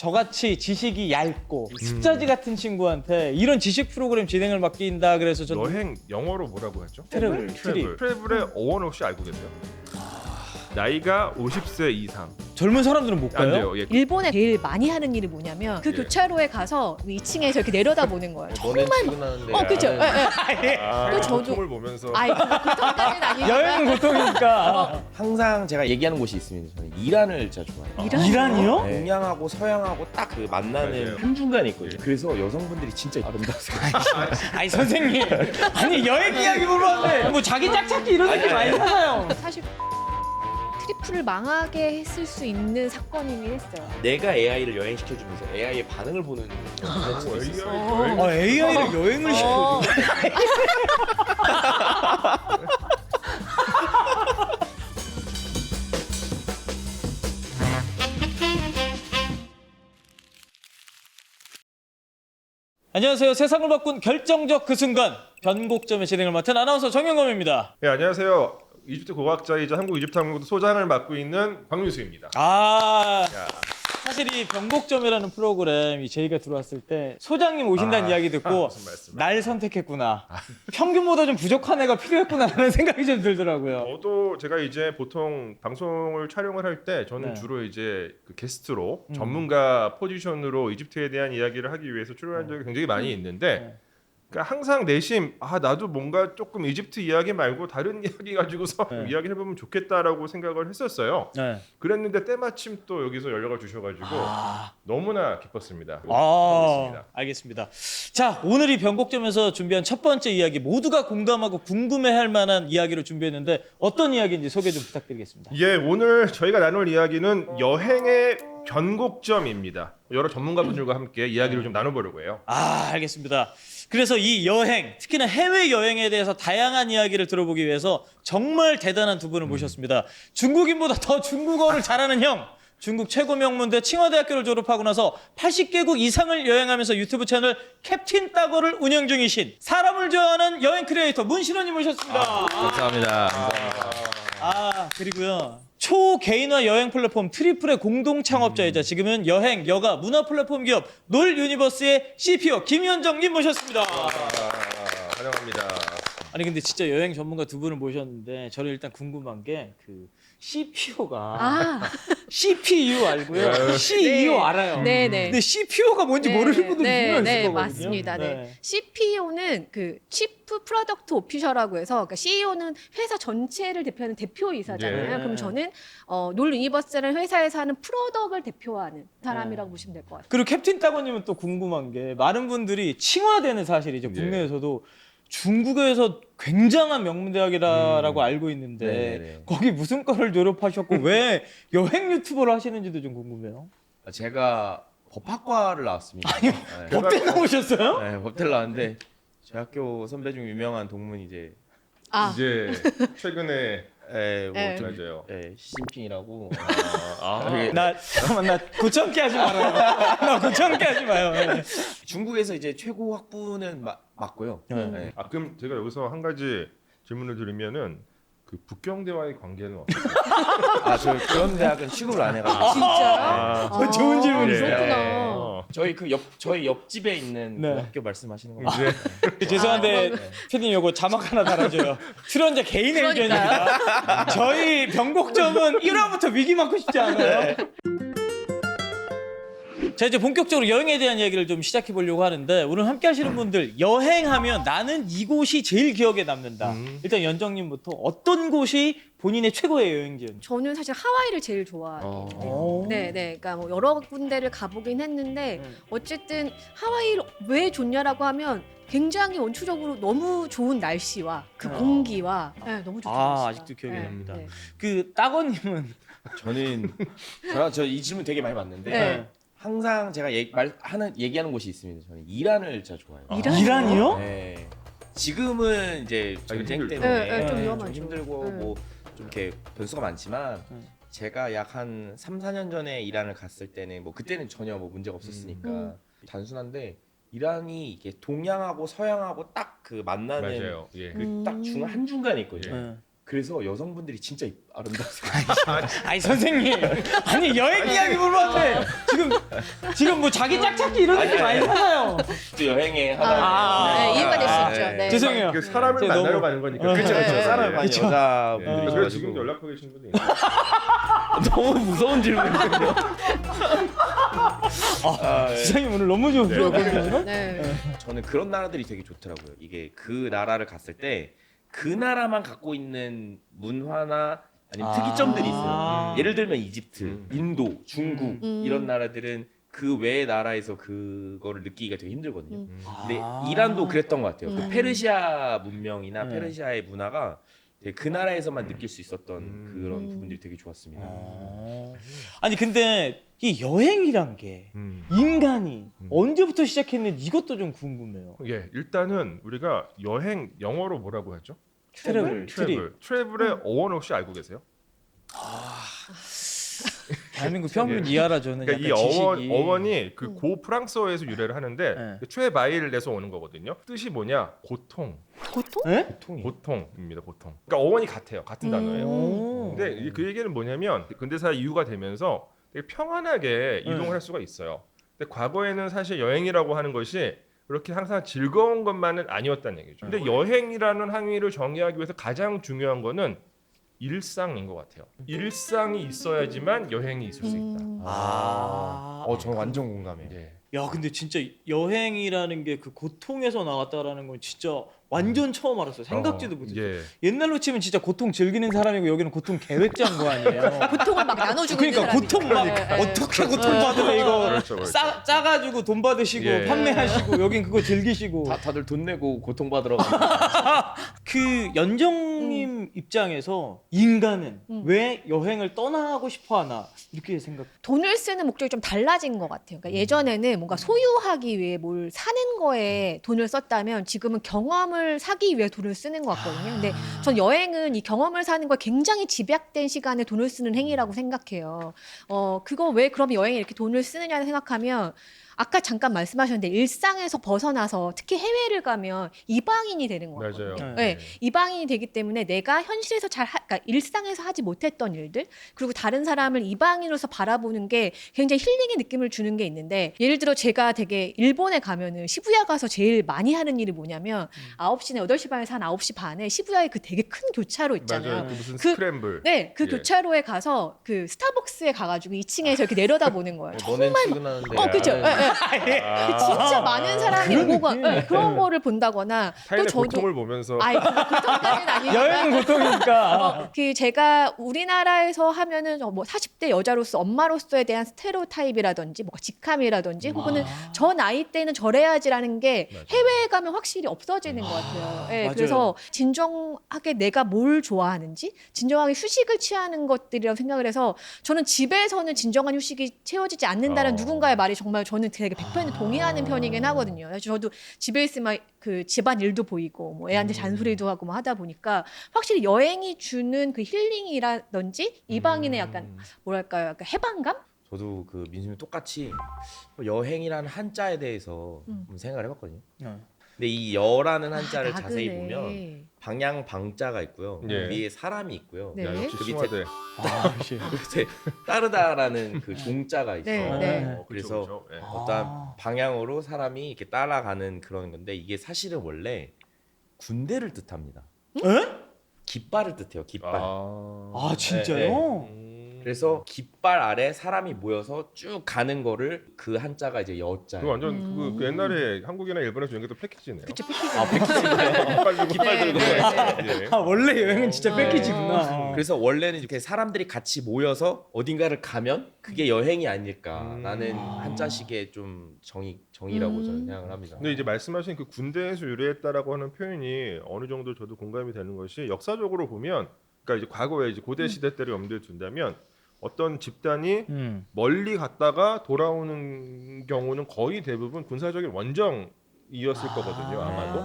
저같이 지식이 얇고 습자지 같은 친구한테 이런 지식 프로그램 진행을 맡긴다 그래서 저 여행 영어로 뭐라고 하죠? 트래블. 트래블의 어원 혹시 알고 계세요? 나이가 50세 이상 젊은 사람들은 못 안 가요? 돼요. 예. 일본에 제일 많이 하는 일이 뭐냐면 그 예. 교차로에 가서 2층에서 이렇게 내려다보는 거예요. 너는 정말 출근하는데 그죠. 예. 아, 또 저도- 고통을 보면서 아이 그것까지는 아니지만 여행은 고통이니까. 항상 제가 얘기하는 곳이 있습니다. 저는 이란을 진짜 좋아해요. 이란이요? 네. 동양하고 서양하고 딱 그 만나는 맞아요. 한중간에 있거든요. 그래서 여성분들이 진짜 아름다우세요. 아니 선생님, 아니 여행 이야기 물어봤는데 뭐 자기 짝찾기 이런 느낌 많이잖아요. 사실 트리플을 망하게 했을 수 있는 사건이긴 했어요. 내가 AI를 여행시켜주면서 AI의 반응을 보는 그런 수가 있었어요. 아, AI를 여행을 시켜줘. 안녕하세요. 세상을 바꾼 결정적 그 순간 변곡점의 진행을 맡은 아나운서 정영검입니다. 네, 안녕하세요. 이집트 고고학자이자 한국 이집트 학문고도 소장을 맡고 있는 박민수입니다. 아, 야, 사실 이 변곡점이라는 프로그램이 저희가 들어왔을 때 소장님 오신다는 이야기 듣고 무슨 말씀? 날 선택했구나. 평균보다 좀 부족한 애가 필요했구나라는 생각이 좀 들더라고요. 저도 제가 이제 보통 방송을 촬영을 할 때 저는 네. 주로 이제 그 게스트로 전문가 포지션으로 이집트에 대한 이야기를 하기 위해서 출연한 적이 굉장히 많이 있는데 네. 그러니까 항상 내심 나도 뭔가 조금 이집트 이야기 말고 다른 이야기 가지고서 네. 이야기를 해보면 좋겠다라고 생각을 했었어요. 네. 그랬는데 때마침 또 여기서 연락을 주셔가지고 너무나 기뻤습니다. 아, 알겠습니다. 자, 오늘 이 변곡점에서 준비한 첫 번째 이야기 모두가 공감하고 궁금해할 만한 이야기를 준비했는데 어떤 이야기인지 소개 좀 부탁드리겠습니다. 예, 오늘 저희가 나눌 이야기는 여행의 변곡점입니다. 여러 전문가분들과 함께 이야기를 좀 나눠보려고 해요. 아, 알겠습니다. 그래서 이 여행, 특히나 해외 여행에 대해서 다양한 이야기를 들어보기 위해서 정말 대단한 두 분을 모셨습니다. 중국인보다 더 중국어를 잘하는 형, 중국 최고 명문대 칭화대학교를 졸업하고 나서 80개국 이상을 여행하면서 유튜브 채널 캡틴 따거를 운영 중이신 사람을 좋아하는 여행 크리에이터 문신원님 모셨습니다. 감사합니다. 그리고요. 초개인화 여행 플랫폼 트리플의 공동 창업자이자 지금은 여행, 여가, 문화 플랫폼 기업 놀 유니버스의 CPO 김현정님 모셨습니다. 환영합니다. 아니 근데 진짜 여행 전문가 두 분을 모셨는데 저는 일단 궁금한 게 그 CPO가 아, CPU 알고요. CEO 네. 알아요. 네네. 근데 CPO가 뭔지 모르는 분들이 분명 있을 거거든요. 맞습니다. 네. CPO는 그 치프 프로덕트 오피셔라고 해서 그러니까 CEO는 회사 전체를 대표하는 대표이사잖아요. 예. 그럼 저는 놀 유니버스라는 회사에서 하는 프로덕트를 대표하는 사람이라고 보시면 될 것 같아요. 그리고 캡틴 따거님은 또 궁금한 게 많은 분들이 칭화대는 사실이죠. 예. 국내에서도 중국에서 굉장한 명문대학이라고 알고 있는데 네네네. 거기 무슨 과를 졸업하셨고 왜 여행 유튜버를 하시는지도 좀 궁금해요. 제가 법학과를 나왔습니다. 네. 법대 나오셨어요? 네, 법대를 나왔는데 제 학교 선배 중 유명한 동문 이제 아, 이제 최근에 뭐 네. 좀 맞아요. 시진핑이라고 잠깐만 나 고참게 하지 말아요. 나 고참게 하지 마요. 네. 중국에서 이제 최고 학부는 맞고요. 네. 그럼 제가 여기서 한 가지 질문을 드리면은 그 북경대와의 관계는 어때요? 저 그런 대학은 취급을 안 해가지고 진짜? 좋은 질문이세요. 그렇구나. 저희 옆집에 있는 네. 그 학교 말씀하시는 거 이제 죄송한데 피디님 요거 자막 하나 달아줘요. 출연자 개인의 의견입니다. 저희 변곡점은 1화부터 위기 많고 싶지 않아요. 자 이제 본격적으로 여행에 대한 이야기를 좀 시작해 보려고 하는데 오늘 함께 하시는 분들 여행하면 나는 이곳이 제일 기억에 남는다. 일단 연정님부터 어떤 곳이 본인의 최고의 여행지였는지. 저는 사실 하와이를 제일 좋아해요. 네, 그러니까 뭐 여러 군데를 가보긴 했는데 어쨌든 하와이를 왜 좋냐라고 하면 굉장히 원초적으로 너무 좋은 날씨와 그 공기와 너무 좋더라고요. 아직도 기억에 네, 납니다. 네. 그 따거님은 저는 저 이 질문 되게 많이 받는데 네. 항상 제가 얘기하는 곳이 있습니다. 저는 이란을 진짜 좋아해요. 이란이요? 네. 지금은 이제 전쟁 힘들죠. 때문에 네, 좀 좀 위험하죠. 힘들고 네. 뭐 좀 이렇게 변수가 많지만 제가 약 한 3, 4년 전에 이란을 갔을 때는 뭐 그때는 전혀 뭐 문제가 없었으니까 단순한데 이란이 이게 동양하고 서양하고 딱 그 만나는 맞아요. 예. 그 딱 한중간에 있거든요. 네. 그래서 여성분들이 진짜 아름다우세요. 아니 선생님, 아니 여행 이야기 물어봤는데 지금 뭐 자기 짝찾기 이런 느낌 많이 하나요? 또 여행의 하나. 네, 이유가 될 수 있죠. 네. 죄송해요. 그 사람을 제가 만나러 너무- 가는 거니까. 그렇죠, 그렇죠. 네. 사람 많이 그쵸. 여자분들이 그래서 있어가지고. 지금 연락하고 계신 분이 있어요. 너무 무서운 질문이거든요. 지상님 오늘 너무 좋은데요. 네. 저는 그런 나라들이 되게 좋더라고요. 이게 그 나라를 갔을 때 그 나라만 갖고 있는 문화나 아니면 특이점들이 있어요. 예를 들면 이집트, 인도, 중국 이런 나라들은 그 외의 나라에서 그거를 느끼기가 되게 힘들거든요. 근데 이란도 그랬던 것 같아요. 그 페르시아 문명이나 네. 페르시아의 문화가 되게 그 나라에서만 느낄 수 있었던 그런 부분들이 되게 좋았습니다. 아니 근데 이 여행이란 게 인간이 언제부터 시작했는지 이것도 좀 궁금해요. 예, 일단은 우리가 여행 영어로 뭐라고 하죠? 트래블, 트립. 트래블의 어원 혹시 알고 계세요? 대한민국 평균 이하라 저는 그러니까 이 약간 지식이. 어원이 그 고 프랑스어에서 유래를 하는데 네. 트레바일에서 오는 거거든요. 뜻이 뭐냐? 고통. 고통? 예? 고통입니다. 고통. 그러니까 어원이 같아요. 같은 단어예요. 오. 근데 그 얘기는 뭐냐면 근대사 이후가 되면서 되게 평안하게 이동을 할 수가 있어요. 근데 과거에는 사실 여행이라고 하는 것이 그렇게 항상 즐거운 것만은 아니었다는 얘기죠. 근데 여행이라는 항의를 정의하기 위해서 가장 중요한 거는 일상인 것 같아요. 일상이 있어야지만 여행이 있을 수 있다. 저는 완전 공감해요. 예. 야 근데 진짜 여행이라는 게 그 고통에서 나왔다라는 건 진짜 완전 처음 알았어요. 생각지도 못했어요. 예. 옛날로 치면 진짜 고통 즐기는 사람이고 여기는 고통 계획자인 거 아니에요. 고통을 막 나눠주고 그러니까 있는 고통 막 사람이니까. 네, 네. 어떻게 고통 받으래 이거 그렇죠, 그렇죠. 짜가지고 돈 받으시고 예. 판매하시고 여긴 그거 즐기시고 다들 돈 내고 고통받으러 그 연정님 입장에서 인간은 왜 여행을 떠나고 싶어하나 이렇게 생각. 돈을 쓰는 목적이 좀 달라진 것 같아요. 그러니까 예전에는 뭔가 소유하기 위해 뭘 사는 거에 돈을 썼다면 지금은 경험을 사기 위해 돈을 쓰는 것 같거든요. 근데 전 여행은 이 경험을 사는 거에 굉장히 집약된 시간에 돈을 쓰는 행위라고 생각해요. 그거 왜 그럼 여행에 이렇게 돈을 쓰느냐 생각하면 아까 잠깐 말씀하셨는데 일상에서 벗어나서 특히 해외를 가면 이방인이 되는 것 같거든요. 맞아요. 네, 이방인이 되기 때문에 내가 현실에서 그러니까 일상에서 하지 못했던 일들 그리고 다른 사람을 이방인으로서 바라보는 게 굉장히 힐링의 느낌을 주는 게 있는데 예를 들어 제가 되게 일본에 가면은 시부야 가서 제일 많이 하는 일이 뭐냐면 9시나 8시 반에서 한 9시 반에 시부야에 그 되게 큰 교차로 있잖아요. 맞아요. 그 무슨 그- 스크램블. 네, 그 예. 교차로에 가서 그 스타벅스에 가가지고 2층에서 이렇게 내려다보는 거예요. 너넨 출근하는데 그죠. 예, 예. 진짜 아, 많은 사람이 그런 오고 느낌. 그런 거를 본다거나 또 타인의 저도 고통을 보면서 아이 그것까지는 아니지만 여행은 고통이니까. 그 제가 우리나라에서 하면은 뭐 40대 여자로서 엄마로서에 대한 스테레오타입이라든지 뭐 직함이라든지 혹은 저 나이 때는 저래야지라는 게 맞아요. 해외에 가면 확실히 없어지는 것 같아요. 예, 맞아요. 그래서 진정하게 내가 뭘 좋아하는지 진정하게 휴식을 취하는 것들이라고 생각을 해서 저는 집에서는 진정한 휴식이 채워지지 않는다는 누군가의 말이 정말 저는 되게 100% 동의하는 편이긴 하거든요. 그래서 저도 집에 있으면 그 집안 일도 보이고 뭐 애한테 잔소리도 하고 뭐 하다 보니까 확실히 여행이 주는 그 힐링이라든지 이방인의 약간 뭐랄까요, 약간 해방감? 저도 그 민수님 똑같이 여행이라는 한자에 대해서 한번 생각을 해봤거든요. 근데 이 여라는 한자를 자세히 나그네. 보면 방향 방자가 있고요. 예. 위에 사람이 있고요. 네. 야, 역시 그 밑에 칭화대. 밑에 따르다라는 그 종자가 있어. 네, 네. 그래서 그렇죠, 그렇죠. 예. 어떠한 방향으로 사람이 이렇게 따라가는 그런 건데 이게 사실은 원래 군대를 뜻합니다. 에? 깃발을 뜻해요. 깃발. 아 진짜요? 그래서 깃발 아래 사람이 모여서 쭉 가는 거를 그 한자가 이제 여자예요. 그 완전 그 옛날에 한국이나 일본에서 유행했던 패키지네요. 그쵸, 패키지. 깃발 들고 깃발 네, 들고. 네, 예. 아 원래 여행은 진짜 네. 패키지구나. 그래서 원래는 이렇게 사람들이 같이 모여서 어딘가를 가면 그게 여행이 아닐까라는 한자식의 좀 정의라고 저는 생각을 합니다. 근데 이제 말씀하신 그 군대에서 유래했다라고 하는 표현이 어느 정도 저도 공감이 되는 것이 역사적으로 보면, 그러니까 이제 과거에 이제 고대 시대 때를 염두에 둔다면 어떤 집단이 멀리 갔다가 돌아오는 경우는 거의 대부분 군사적인 원정이었을 거거든요, 아마도.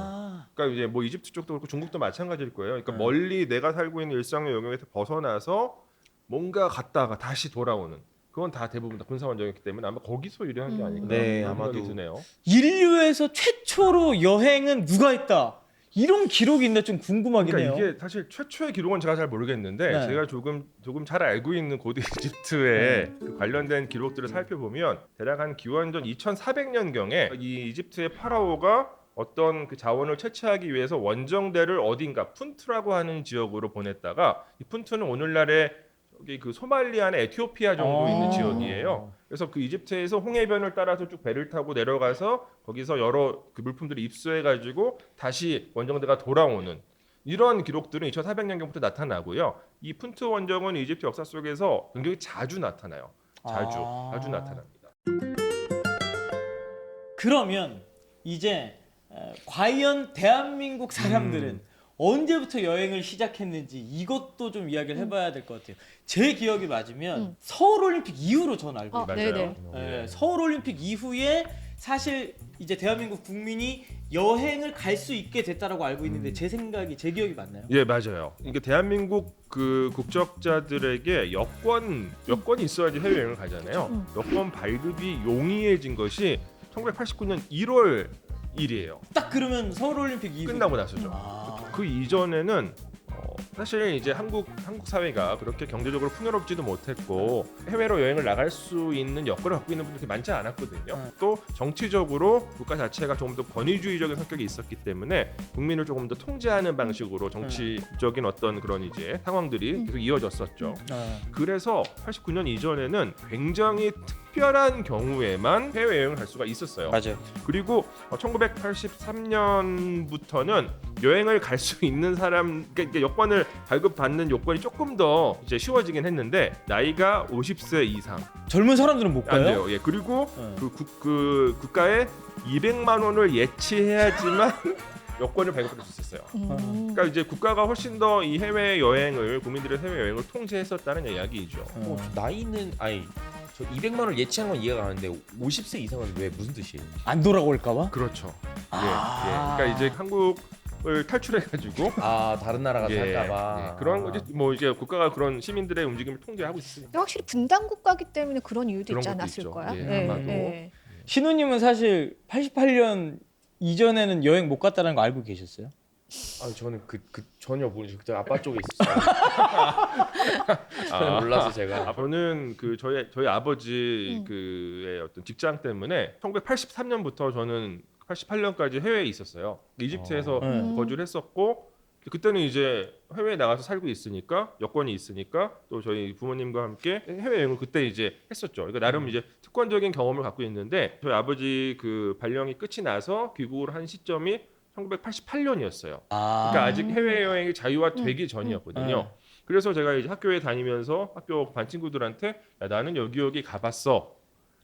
그러니까 이제 뭐 이집트 쪽도 그렇고 중국도 마찬가지일 거예요. 그러니까 멀리 내가 살고 있는 일상의 영역에서 벗어나서 뭔가 갔다가 다시 돌아오는, 그건 다 대부분 다 군사 원정이기 때문에 아마 거기서 유래한 게 아닐까 네, 그런 아마도. 생각이 드네요. 인류에서 최초로 여행은 누가 했다? 이런 기록이 있나 좀 궁금하긴 그러니까 해요. 이게 사실 최초의 기록은 제가 잘 모르겠는데 네. 제가 조금 잘 알고 있는 고대 이집트의 그 관련된 기록들을 살펴보면 대략 한 기원전 2400년경에 이 이집트의 파라오가 어떤 그 자원을 채취하기 위해서 원정대를 어딘가 푼트라고 하는 지역으로 보냈다가 이 푼트는 오늘날의 여기 그 소말리아나 에티오피아 정도 있는 지역이에요. 그래서 그 이집트에서 홍해변을 따라서 쭉 배를 타고 내려가서 거기서 여러 그 물품들을 입수해가지고 다시 원정대가 돌아오는 이런 기록들은 2400년경부터 나타나고요. 이 푼트 원정은 이집트 역사 속에서 굉장히 자주 나타나요. 자주 나타납니다. 그러면 이제 과연 대한민국 사람들은 언제부터 여행을 시작했는지 이것도 좀 이야기를 해봐야 될 것 같아요. 제 기억이 맞으면 서울올림픽 이후로 저는 알고 있어요. 네네. 네, 서울올림픽 이후에 사실 이제 대한민국 국민이 여행을 갈 수 있게 됐다라고 알고 있는데 제 기억이 맞나요? 예, 맞아요. 이게 대한민국 그 국적자들에게 여권이 있어야지 해외여행을 가잖아요. 여권 발급이 용이해진 것이 1989년 1월 1일이에요. 딱 그러면 서울올림픽 이후 끝나고 나서죠. 그 이전에는 사실 이제 한국 사회가 그렇게 경제적으로 풍요롭지도 못했고 해외로 여행을 나갈 수 있는 여건을 갖고 있는 분들이 많지 않았거든요. 또 정치적으로 국가 자체가 조금 더 권위주의적인 성격이 있었기 때문에 국민을 조금 더 통제하는 방식으로 정치적인 어떤 그런 이제 상황들이 계속 이어졌었죠. 그래서 89년 이전에는 굉장히 특별한 경우에만 해외 여행을 할 수가 있었어요. 맞아요. 그리고 1983년부터는 여행을 갈 수 있는 사람, 그러니까 여권을 발급받는 요건이 조금 더 이제 쉬워지긴 했는데 나이가 50세 이상 젊은 사람들은 못 안 가요? 돼요. 예, 그리고 그 국가에 200만 원을 예치해야지만 여권을 발급할 수 있었어요. 그러니까 이제 국가가 훨씬 더 이 해외 여행을 국민들의 해외 여행을 통제했었다는 이야기죠. 나이는 아니 저 200만 원을 예치한 건 이해가 가는데 50세 이상은 왜 무슨 뜻이에요? 안 돌아올까봐? 그렇죠. 예. 그러니까 이제 한국을 탈출해가지고 다른 나라 가서 할까봐. 그런 거지. 뭐 이제 국가가 그런 시민들의 움직임을 통제하고 있으니까. 확실히 분단 국가기 때문에 그런 이유도 그런 있지 것도 않았을까요? 있죠. 예, 아마도. 신우님은 사실 88년 이전에는 여행 못 갔다는 거 알고 계셨어요? 저는 그 전혀 모르죠. 그때 아빠 쪽에 있었어요. 전혀 몰라서 제가. 저는 그 저희 아버지 그의 어떤 직장 때문에 1983년부터 저는 88년까지 해외에 있었어요. 이집트에서 거주를 했었고 그때는 이제 해외에 나가서 살고 있으니까 여권이 있으니까 또 저희 부모님과 함께 해외 여행을 그때 이제 했었죠. 그러니까 나름 이제 특권적인 경험을 갖고 있는데 저희 아버지 그 발령이 끝이 나서 귀국을 한 시점이 1988년이었어요. 그러니까 아직 해외 여행이 자유화되기 전이었거든요. 그래서 제가 이제 학교에 다니면서 학교 반 친구들한테 야, 나는 여기 가봤어.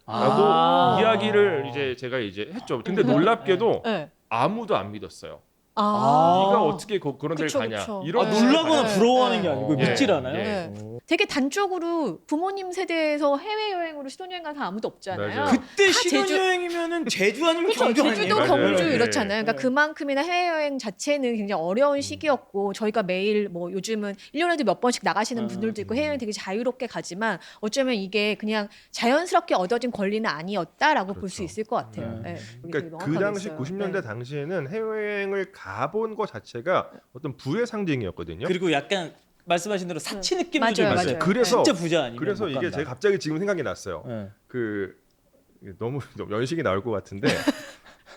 라고 이야기를 이제 제가 이제 했죠. 근데 놀랍게도 아무도 안 믿었어요. 네가 어떻게 그런 데를 가냐. 그쵸. 이런 놀라거나 네. 부러워하는 게 아니고 예. 믿질 않아요. 예. 되게 단적으로 부모님 세대에서 해외여행으로 신혼여행 간 사람 아무도 없잖아요. 맞아요. 그때 다 신혼여행이면은 제주 아니면 그렇죠. 경주 제주도 아니에요? 맞아요. 경주 예. 이렇잖아요. 그러니까 그만큼이나 해외여행 자체는 굉장히 어려운 시기였고 저희가 매일 뭐 요즘은 1년에도 몇 번씩 나가시는 분들도 있고 해외여행 되게 자유롭게 가지만 어쩌면 이게 그냥 자연스럽게 얻어진 권리는 아니었다라고 볼 수 그렇죠. 있을 것 같아요. 네. 그러니까 그 당시 90년대 당시에는 해외여행을 가본 것 자체가 어떤 부의 상징이었거든요. 그리고 약간 말씀하신 대로 사치 느낌도 좀 맞아요, 있어요. 맞아요. 그래서 진짜 부자 아니면 그래서 못 이게 간다. 제가 갑자기 지금 생각이 났어요. 네. 그 너무 연식이 나올 것 같은데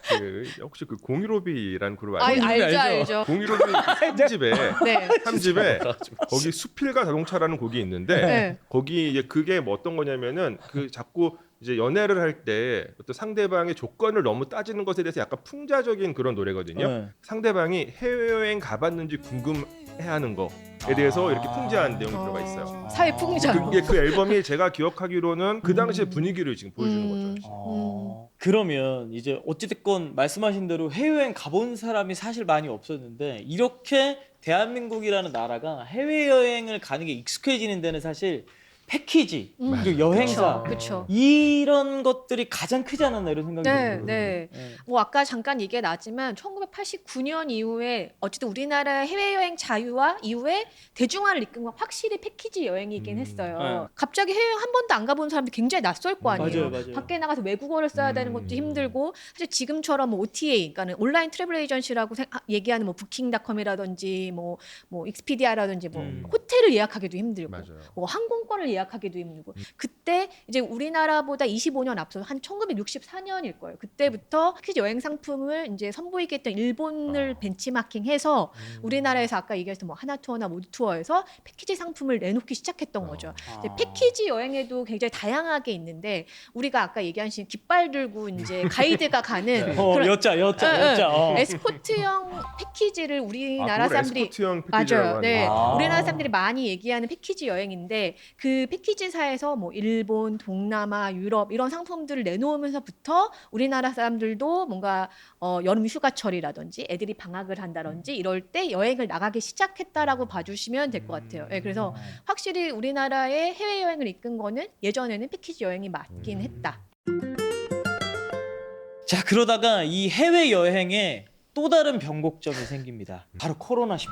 그 혹시 그 공유로비라는 그룹 아세요? 알죠, 알죠. 알죠. 공유로비 3집에 네. 3집에 거기 수필과 자동차라는 곡이 있는데 네. 거기 이제 그게 뭐 어떤 거냐면은 그 자꾸 이제 연애를 할 때 어떤 상대방의 조건을 너무 따지는 것에 대해서 약간 풍자적인 그런 노래거든요. 네. 상대방이 해외여행 가봤는지 궁금해하는 거에 대해서 이렇게 풍자한 내용이 들어가 있어요. 사회 풍자. 그 앨범이 제가 기억하기로는 그 당시의 분위기를 지금 보여주는 거죠. 그러면 이제 어찌됐건 말씀하신 대로 해외여행 가본 사람이 사실 많이 없었는데 이렇게 대한민국이라는 나라가 해외여행을 가는 게 익숙해지는 데는 사실 패키지 그리고 여행사 그렇죠. 이런 것들이 가장 크지 않았나 이런 생각이 네, 들거든요. 네. 뭐 아까 잠깐 얘기가 나왔지만 1989년 이후에 어쨌든 우리나라 해외여행 자유화 이후에 대중화를 이끈 건 확실히 패키지 여행이긴 했어요. 네. 갑자기 해외여행 한 번도 안 가본 사람들이 굉장히 낯설 거 아니에요. 맞아요. 밖에 나가서 외국어를 써야 되는 것도 힘들고 사실 지금처럼 뭐 OTA, 그러니까 온라인 트래블 에이전시라고 얘기하는 뭐 부킹닷컴이라든지 뭐 익스피디아라든지 뭐 호텔을 예약하기도 힘들고 맞아요. 뭐 항공권을 예약하기도 힘들고 그때 이제 우리나라보다 25년 앞서 한 1964년일 거예요. 그때부터 패키지 여행 상품을 이제 선보이게 했던 일본을 벤치마킹해서 우리나라에서 아까 얘기했던 뭐 하나투어나 모두투어에서 패키지 상품을 내놓기 시작했던 거죠. 이제 패키지 여행에도 굉장히 다양하게 있는데 우리가 아까 얘기한 깃발 들고 이제 가이드가 가는 그런 여짜. 에스코트형 패키지를 우리나라 사람들이 에스코트형 패키지라고 맞아요. 하는 네, 거. 우리나라 사람들이 많이 얘기하는 패키지 여행인데 그 패키지사에서 뭐 일본, 동남아, 유럽 이런 상품들을 내놓으면서부터 우리나라 사람들도 뭔가 여름 휴가철이라든지 애들이 방학을 한다든지 이럴 때 여행을 나가기 시작했다라고 봐주시면 될 것 같아요. 네, 그래서 확실히 우리나라의 해외 여행을 이끈 거는 예전에는 패키지 여행이 맞긴 했다. 자, 그러다가 이 해외 여행에 또 다른 변곡점이 생깁니다. 바로 코로나19.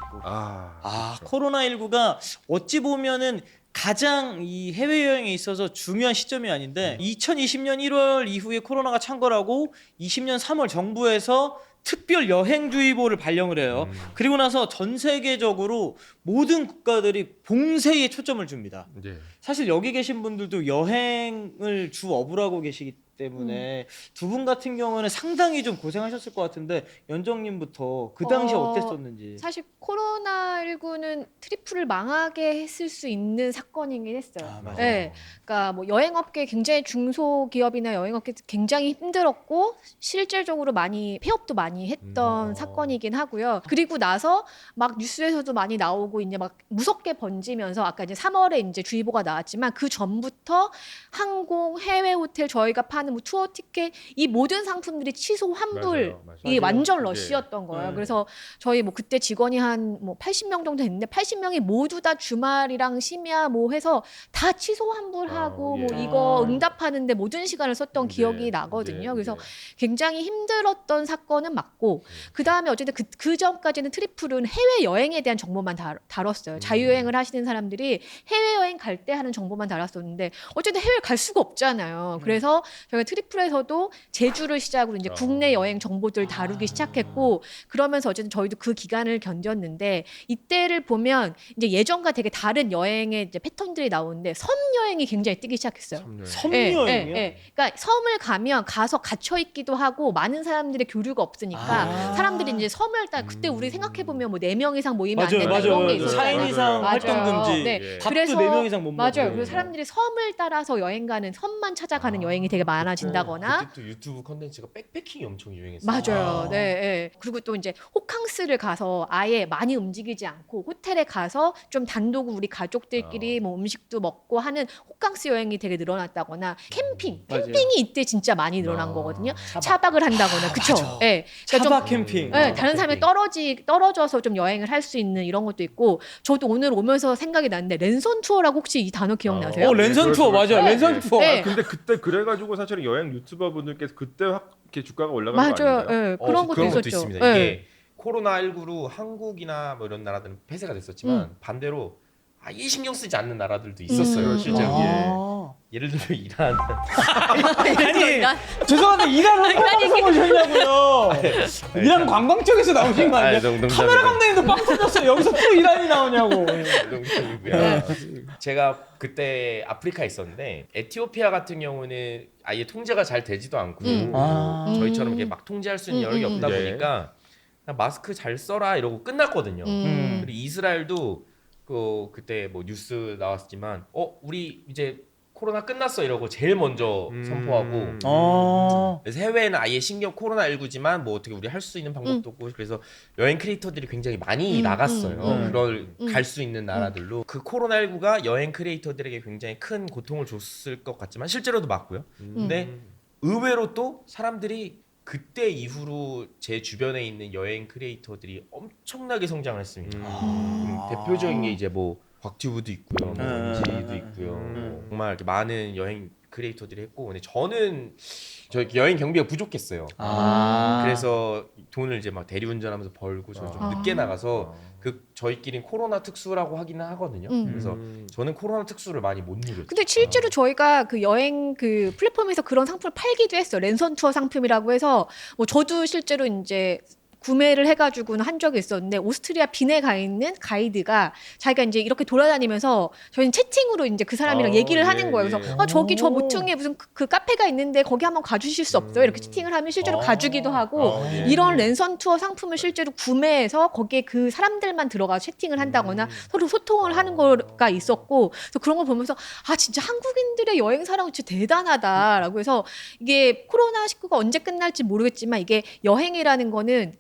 코로나19가 어찌 보면은 가장 이 해외여행에 있어서 중요한 시점이 아닌데 2020년 1월 이후에 코로나가 창궐하고 20년 3월 정부에서 특별 여행주의보를 발령을 해요. 그리고 나서 전 세계적으로 모든 국가들이 봉쇄에 초점을 줍니다. 네. 사실 여기 계신 분들도 여행을 주 업으로 하고 계시기 때문에 두 분 같은 경우는 상당히 좀 고생하셨을 것 같은데 연정님부터 그 당시 어땠었는지. 사실 코로나19는 트리플을 망하게 했을 수 있는 사건이긴 했어요. 맞아요. 네, 그러니까 뭐 여행업계 굉장히 중소기업이나 여행업계 굉장히 힘들었고 실질적으로 많이 폐업도 많이 했던 사건이긴 하고요. 그리고 나서 막 뉴스에서도 많이 나오고 이제 막 무섭게 번지면서 아까 이제 3월에 이제 주의보가 나왔지만 그 전부터 항공, 해외 호텔 저희가 파는 뭐 투어 티켓 이 모든 상품들이 취소 환불 맞아요. 이게 완전 네. 러시였던 거예요. 그래서 저희 뭐 그때 직원이 한 뭐 80명 정도 됐는데 80명이 모두 다 주말이랑 심야 뭐 해서 다 취소 환불하고 뭐 이거 응답하는데 모든 시간을 썼던 기억이 나거든요. 그래서 굉장히 힘들었던 사건은 맞고 그 다음에 어쨌든 그 전까지는 트리플은 해외 여행에 대한 정보만 다뤘어요. 자유여행을 하시는 사람들이 해외 여행 갈 때 하는 정보만 다뤘었는데 어쨌든 해외 갈 수가 없잖아요. 그래서 저희가 트리플에서도 제주를 시작으로 이제 국내 여행 정보들 다루기 시작했고 그러면서 어쨌든 저희도 그 기간을 견뎠는데 이때를 보면 이제 예전과 되게 다른 여행의 이제 패턴들이 나오는데 섬 여행이 굉장히 뜨기 시작했어요. 섬 예, 여행이요? 예, 예. 그러니까 섬을 가면 가서 갇혀 있기도 하고 많은 사람들의 교류가 없으니까 사람들이 이제 섬을 그때 우리 생각해 보면 뭐 4명 이상 모이면 안 된다 이런 게 있었어요. 4인 이상 활동 금지. 네. 밥도 그래서 4명 이상 못 먹고. 맞아요. 그래서 사람들이 섬을 따라서 여행 가는 섬만 찾아가는 여행이 되게 많아진다거나 그때 또 유튜브 컨텐츠가 백패킹이 엄청 유행했어요. 맞아요. 네, 네. 그리고 또 이제 호캉스를 가서 아예 많이 움직이지 않고 호텔에 가서 좀 단독으로 우리 가족들끼리 뭐 음식도 먹고 하는 호캉스 여행이 되게 늘어났다거나 캠핑, 맞아요. 캠핑이 이때 진짜 많이 늘어난 거거든요. 차박을 한다거나 그쵸? 맞아. 네. 그러니까 차박 좀 캠핑. 네, 다른 사람이 떨어져서 좀 여행을 할 수 있는 이런 것도 있고 저도 오늘 오면서 생각이 났는데 랜선 투어라고 혹시 이 단어 기억나세요? 랜선 투어 맞아요. 랜선 투어. 네. 근데 그때 그래가지고 사실은 여행 유튜버 분들께서 그때 확 이렇게 주가가 올라간 거 맞아요. 아닌가요? 네, 그런 것도 있었죠. 있습니다. 네. 이게 코로나19로 한국이나 뭐 이런 나라들은 폐쇄가 됐었지만 반대로 아예 신경 쓰지 않는 나라들도 있었어요. 실제로. 예를 들면 이란. 아니 죄송한데 이란 방송 오셨냐고요. 이란 관광 쪽에서 나오신 거 아니야? 카메라 감독님도 빵 터졌어요. 여기서 또 이란이 나오냐고. 농담이고요. 제가 그때 아프리카에 있었는데 에티오피아 같은 경우는 아예 통제가 잘 되지도 않고 저희처럼 이렇게 막 통제할 수 있는 여력이 없다 보니까 그냥 마스크 잘 써라 이러고 끝났거든요. 그리고 이스라엘도 그때 뭐 뉴스 나왔지만 우리 이제 코로나 끝났어 이러고 제일 먼저 선포하고 그래서 해외에는 아예 코로나19지만 뭐 어떻게 우리 할 수 있는 방법도 없고 그래서 여행 크리에이터들이 굉장히 많이 나갔어요. 그걸 갈 수 있는 나라들로 그 코로나19가 여행 크리에이터들에게 굉장히 큰 고통을 줬을 것 같지만 실제로도 맞고요. 근데 의외로 또 사람들이 그때 이후로 제 주변에 있는 여행 크리에이터들이 엄청나게 성장을 했습니다. 대표적인 게 이제 뭐 곽튜브도 있고요, 뭐 MG도 있고요. 정말 이렇게 많은 여행 크리에이터들이 했고, 근데 저는 저 여행 경비가 부족했어요. 그래서 돈을 이제 막 대리운전하면서 벌고 저는 좀 늦게 나가서 저희끼리는 코로나 특수라고 하기는 하거든요. 그래서 저는 코로나 특수를 많이 못 누렸죠. 근데 실제로 저희가 그 여행 그 플랫폼에서 그런 상품을 팔기도 했어요. 랜선 투어 상품이라고 해서 뭐 저도 실제로 이제 구매를 해가지고는 한 적이 있었는데 오스트리아 빈에 가 있는 가이드가 자기가 이제 이렇게 돌아다니면서 저희는 채팅으로 이제 그 사람이랑 얘기를 하는 거예요. 그래서 저기 저 모퉁이에 무슨 그 카페가 있는데 거기 한번 가주실 수 없어요? 이렇게 채팅을 하면 실제로 가주기도 하고 이런 랜선 투어 상품을 실제로 구매해서 거기에 그 사람들만 들어가 채팅을 한다거나 서로 소통을 하는 거가 있었고 그래서 그런 걸 보면서 아 진짜 한국인들의 여행 사랑 진짜 대단하다라고 해서 이게 코로나19가 언제 끝날지 모르겠지만 이게 여행이라는 거는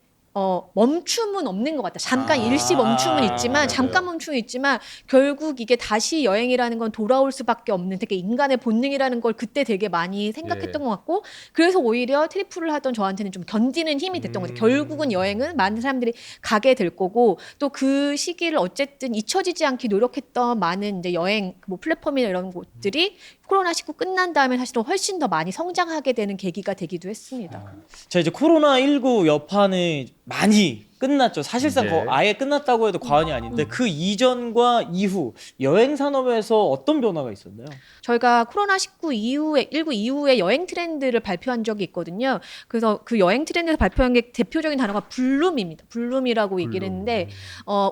멈춤은 없는 것 같다. 잠깐 일시 멈춤은 있지만, 잠깐 멈춤은 있지만, 결국 이게 다시 여행이라는 건 돌아올 수밖에 없는 되게 인간의 본능이라는 걸 그때 되게 많이 생각했던 것 같고, 그래서 오히려 트리플을 하던 저한테는 좀 견디는 힘이 됐던 것 같아요. 결국은 여행은 많은 사람들이 가게 될 거고, 또 그 시기를 어쨌든 잊혀지지 않게 노력했던 많은 이제 여행 뭐 플랫폼이나 이런 곳들이 코로나19 끝난 다음에 사실은 훨씬 더 많이 성장하게 되는 계기가 되기도 했습니다. 자 이제 코로나19 여파는 많이 끝났죠. 사실상 네. 아예 끝났다고 해도 과언이 아닌데 그 이전과 이후 여행 산업에서 어떤 변화가 있었나요? 저희가 코로나19 이후에 19 이후에 여행 트렌드를 발표한 적이 있거든요. 그래서 그 여행 트렌드에서 발표한 게 대표적인 단어가 블룸입니다. 블룸이라고 얘기를 했는데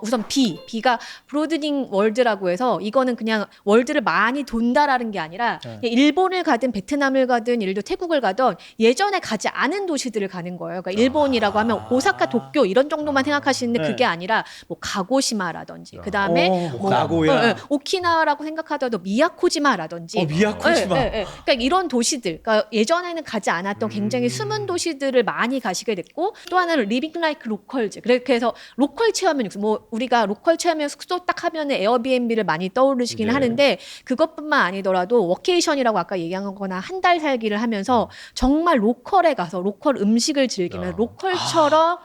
우선 B가 브로드닝 월드라고 해서 이거는 그냥 월드를 많이 돈다라는 게 아니라 일본을 가든 베트남을 가든 예를 들어 태국을 가든 예전에 가지 않은 도시들을 가는 거예요. 그러니까 일본이라고 하면 오사카, 도쿄 이런 정도만 생각하시는데 그게 아니라 뭐 가고시마라든지 그다음에 뭐 나고야. 오키나와라고 생각하더라도 미야코지마라든지 미야코지마. 그러니까 이런 도시들 그러니까 예전에는 가지 않았던 굉장히 숨은 도시들을 많이 가시게 됐고 또 하나는 리빙 라이크 로컬즈 그렇게 해서 로컬 체험형 숙소 뭐 우리가 로컬 체험형 숙소 딱 하면은 에어비앤비를 많이 떠오르시긴 하는데 그것뿐만 아니더라도 워케이션이라고 아까 얘기한 거나 한 달 살기를 하면서 정말 로컬에 가서 로컬 음식을 즐기면 로컬처럼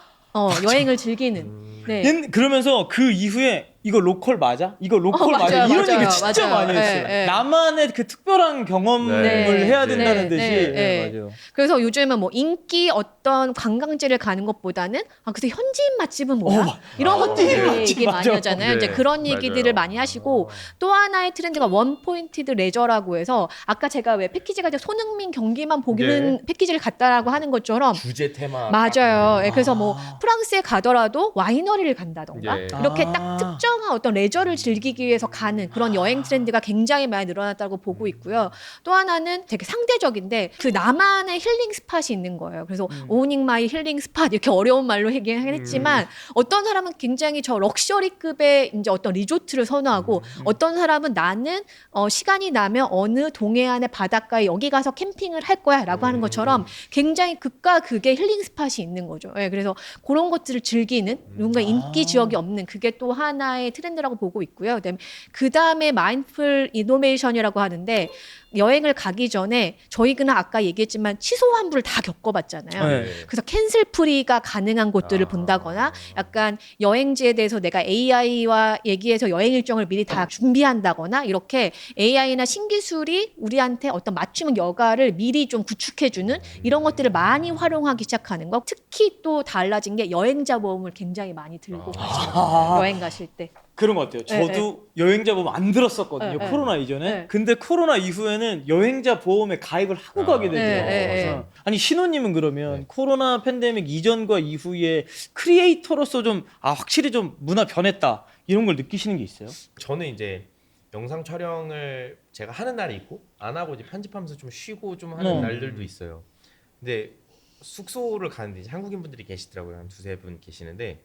여행을 즐기는. 네. 그러면서 그 이후에 이거 로컬 맞아? 이거 로컬 맞아? 맞아요, 이런 맞아요, 얘기 진짜 맞아요. 많이 했어요. 네. 나만의 그 특별한 경험을 네. 해야 된다는 네. 듯이. 네. 맞아요. 그래서 요즘은 뭐 인기 어떤 관광지를 가는 것보다는 그래서 현지인 맛집은 뭐야? 이런 것들 맛집 얘기 많이 맞아. 하잖아요. 네, 이제 그런 얘기들을 맞아요. 많이 하시고 또 하나의 트렌드가 원 포인티드 레저라고 해서 아까 제가 왜 패키지가 이제 손흥민 경기만 보기는 패키지를 갔다라고 하는 것처럼 주제 테마 맞아요. 그래서 뭐 프랑스에 가더라도 와이너리를 간다던가 예. 이렇게 딱 특정한 어떤 레저를 즐기기 위해서 가는 그런 여행 트렌드가 굉장히 많이 늘어났다고 보고 있고요. 또 하나는 되게 상대적인데 그 나만의 힐링 스팟이 있는 거예요. 그래서 오닝 마이 힐링 스팟 이렇게 어려운 말로 얘기하긴 했지만 어떤 사람은 굉장히 저 럭셔리급의 이제 어떤 리조트를 선호하고 어떤 사람은 나는 시간이 나면 어느 동해안의 바닷가에 여기 가서 캠핑을 할 거야라고 하는 것처럼 굉장히 극과 극의 힐링 스팟이 있는 거죠. 그래서 그런 것들을 즐기는 뭔가 인기 지역이 없는 그게 또 하나의 트렌드라고 보고 있고요. 그다음에 마인드풀 이노베이션이라고 하는데 여행을 가기 전에 저희는 아까 얘기했지만 취소 환불을 다 겪어봤잖아요. 네. 그래서 캔슬 프리가 가능한 곳들을 본다거나 약간 여행지에 대해서 내가 AI와 얘기해서 여행 일정을 미리 다 준비한다거나 이렇게 AI나 신기술이 우리한테 어떤 맞춤 여가를 미리 좀 구축해주는 이런 것들을 많이 활용하기 시작하는 거. 특히 또 달라진 게 여행자 보험을 굉장히 많이 들고 가시죠. 여행 가실 때. 그런 것 같아요. 저도 여행자 보험 안 들었었거든요. 네, 코로나 이전에. 네. 근데 코로나 이후에는 여행자 보험에 가입을 하고 가게 되죠. 그래서 아니 신호님은 그러면 코로나 팬데믹 이전과 이후에 크리에이터로서 좀 확실히 좀 문화 변했다 이런 걸 느끼시는 게 있어요? 저는 이제 영상 촬영을 제가 하는 날이 있고 안 하고 이제 편집하면서 좀 쉬고 좀 하는 날들도 있어요. 근데 숙소를 가는데 이제 한국인 분들이 계시더라고요. 한 두세 분 계시는데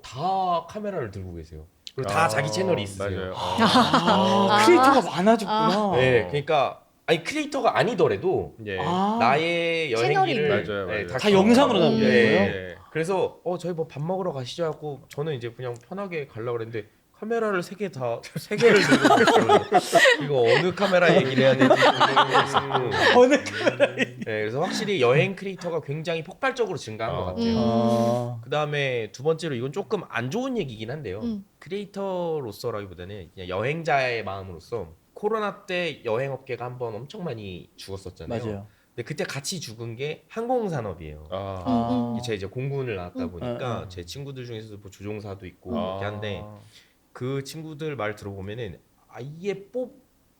다 카메라를 들고 계세요. 그리고 다 자기 채널이 있으세요. 맞아요. 크리에이터가 많아졌구나. 네, 그러니까 아니 크리에이터가 아니더라도 예. 나의 여행 채널이 길을 맞아요, 맞아요. 다 영상으로 남기는 네. 거예요? 예. 그래서 저희 뭐 밥 먹으러 가시죠 하고 저는 이제 그냥 편하게 가려고 그랬는데 카메라를 세 개를 들고 있어요. 이거 어느 카메라 얘기를 해야 될지 모르겠고. 어느 카메라 네, 그래서 확실히 여행 크리에이터가 굉장히 폭발적으로 증가한 것 같아요. 그 다음에 두 번째로 이건 조금 안 좋은 얘기긴 한데요. 크리에이터로서라기보다는 그냥 여행자의 마음으로서 코로나 때 여행업계가 한번 엄청 많이 죽었었잖아요. 맞아요. 근데 그때 같이 죽은 게 항공산업이에요. 제가 이제 공군을 나왔다 보니까 제 친구들 중에서도 뭐 조종사도 있고 그렇게 한데 그 친구들 말 들어보면은 아예